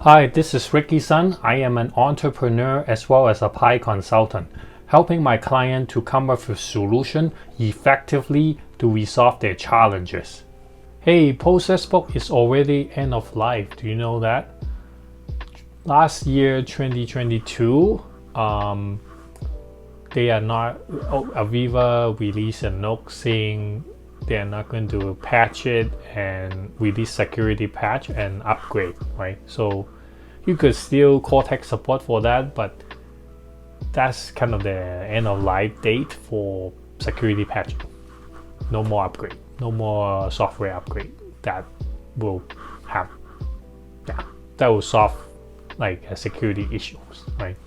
Hi, this is Ricky Sun. I am an entrepreneur as well as a Pi consultant, helping my client to come up with solution effectively to resolve their challenges. Hey, PostgreSQL is already end of life. Do you know that? Last year, 2022, they are not. Aviva released a note saying they are not going to patch it and release security patch and upgrade, right? So you could still Cortex support for that, but that's kind of the end of life date for security patching. No more upgrade, no more software upgrade. That will have, that will solve like security issues, right?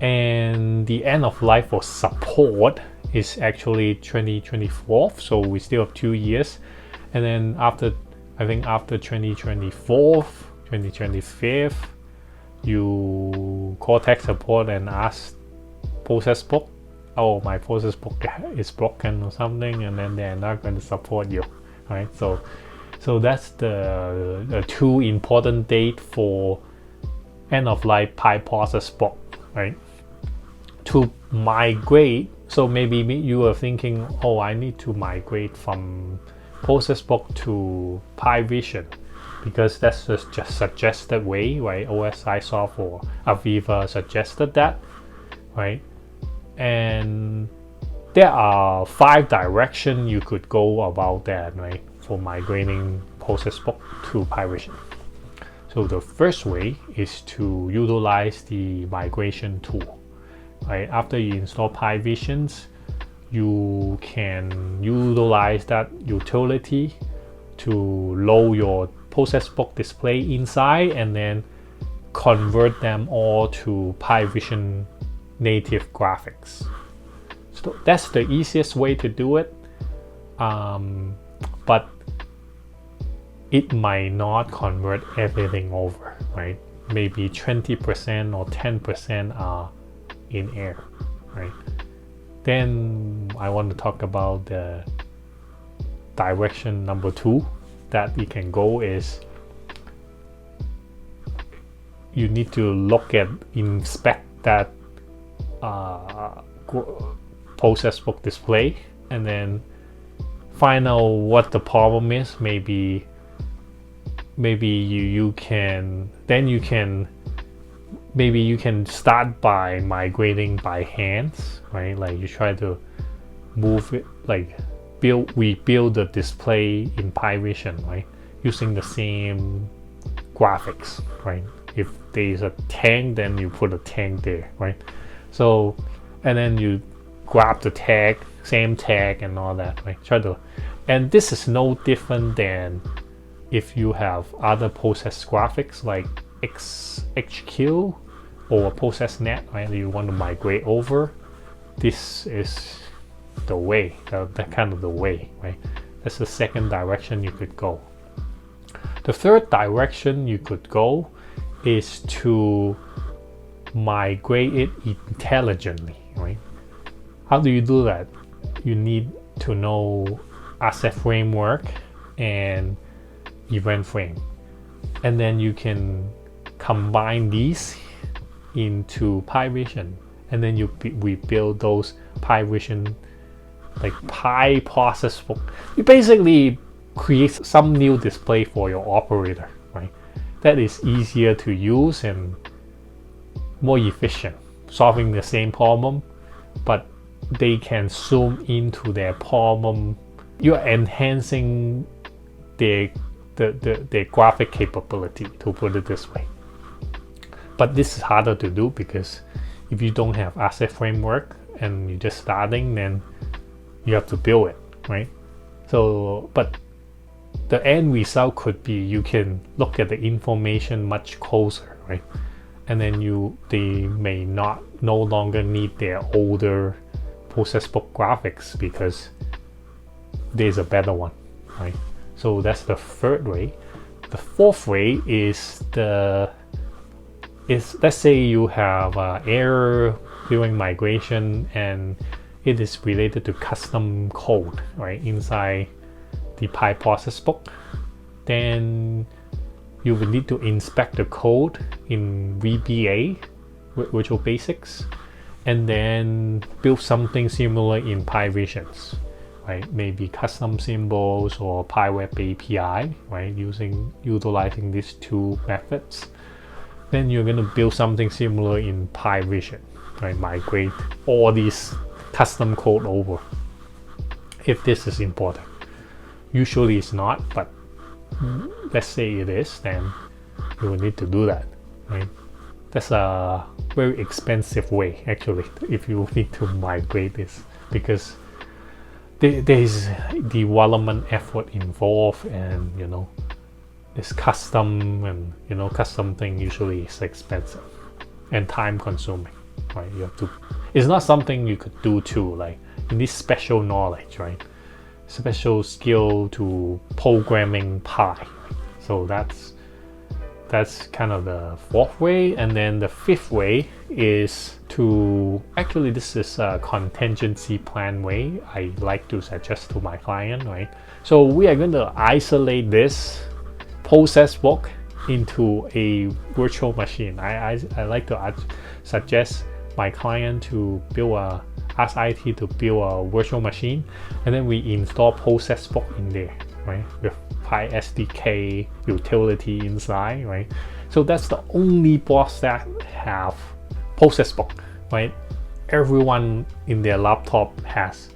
And the end of life for support is actually 2024, so we still have 2 years. And then after 2024, 2025, you contact support and ask PostgreSQL, oh, my PostgreSQL is broken or something, and then they're not going to support you, right? So that's the two important date for end of life Pi PostgreSQL, right? To migrate, so maybe you are thinking, oh, I need to migrate from PostgreSQL to Pi Vision because that's just suggested way, right? OSIsoft or Aviva suggested that, right? And there are 5 directions you could go about that, right? For migrating PostgreSQL to Pi Vision. So the first way is to utilize the migration tool. Right, after you install Pi Visions, you can utilize that utility to load your PostgreSQL display inside and then convert them all to Pi Vision native graphics. So that's the easiest way to do it, but it might not convert everything over, right? Maybe 20% or 10% are in air, right? Then I want to talk about the direction number 2 that you can go is you need to inspect that PostgreSQL display and then find out what the problem is. Maybe you can start by migrating by hands, right? Like you try to move it, like rebuild the display in Pi Vision, right? Using the same graphics, right? If there's a tank, then you put a tank there, right? So, and then you grab the tag, same tag and all that, right? And this is no different than if you have other Postgres graphics like XHQ or PostgreSQL, right? You want to migrate over. This is the way, that kind of the way, right? That's the second direction you could go. The third direction you could go is to migrate it intelligently, right? How do you do that? You need to know asset framework and event frame, and then you can combine these into Pi Vision, and then we build those Pi Vision like Pi PostgreSQL. You basically create some new display for your operator, right? That is easier to use and more efficient, solving the same problem, but they can zoom into their problem. You're enhancing their graphic capability, to put it this way. But this is harder to do because if you don't have asset framework and you're just starting, then you have to build it, right? So, but the end result could be you can look at the information much closer, right? And then they may no longer need their older PostgreSQL graphics because there's a better one, right? So that's the third way. The fourth way is let's say you have error during migration and it is related to custom code, right, inside the Pi PostgreSQL. Then you will need to inspect the code in VBA, Visual Basics, and then build something similar in PyVisions, right? Maybe custom symbols or PyWeb API, right? Utilizing these two methods. Then you're going to build something similar in PyVision, right? Migrate all these custom code over. If this is important, usually it's not, but let's say it is, then you will need to do that, right? That's a very expensive way, actually, if you need to migrate this, because there is development effort involved, and it's custom, and custom thing usually is expensive and time consuming, right? You have to, it's not something you could do too, like you need special knowledge, right? Special skill to programming Py. So that's kind of the fourth way. And then the fifth way is to, actually this is a contingency plan way I like to suggest to my client, right? So we are going to isolate this process book into a virtual machine. I like to suggest my client to ask IT to build a virtual machine, and then we install process book in there, right? With PySDK utility inside, right? So that's the only box that have process book, right? Everyone in their laptop has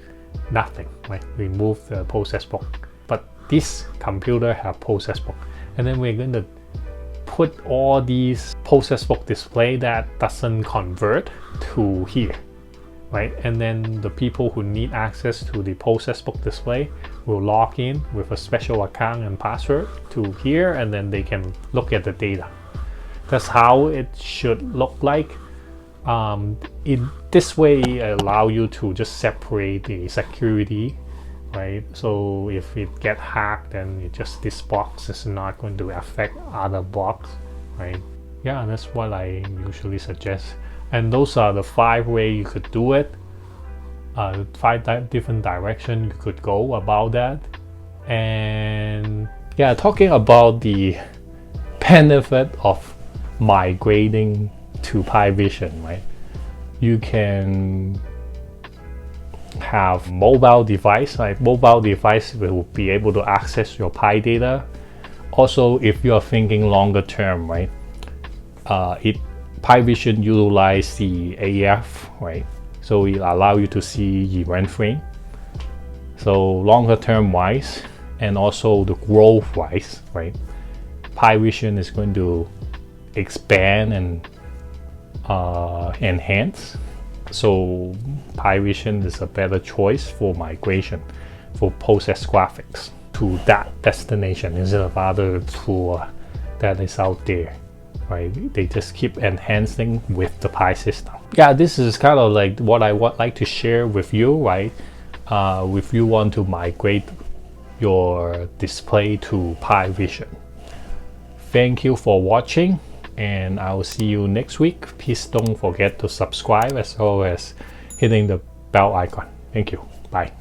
nothing, right? Remove the process book, but this computer have process book, and then we're going to put all these process book display that doesn't convert to here, right? And then the people who need access to the process book display will log in with a special account and password to here, and then they can look at the data. That's how it should look like. In this way, allow you to just separate the security, right? So if it get hacked, then this box is not going to affect other box, right? Yeah, that's what I usually suggest. And those are the 5 ways you could do it. 5 different directions you could go about that. And yeah, talking about the benefit of migrating to PyVision, right? You can have mobile device, right? Mobile device will be able to access your Py data. Also, if you are thinking longer term, right? PyVision utilize the AF, right? So it allow you to see event frame. So longer term wise, and also the growth wise, right? PyVision is going to expand and enhance. So PyVision is a better choice for migration, for process graphics to that destination instead of other tool that is out there. Right? They just keep enhancing with the Py system. Yeah, this is kind of like what I would like to share with you, right? If you want to migrate your display to PyVision. Thank you for watching, and I will see you next week. Please don't forget to subscribe as well as hitting the bell icon. Thank you. Bye.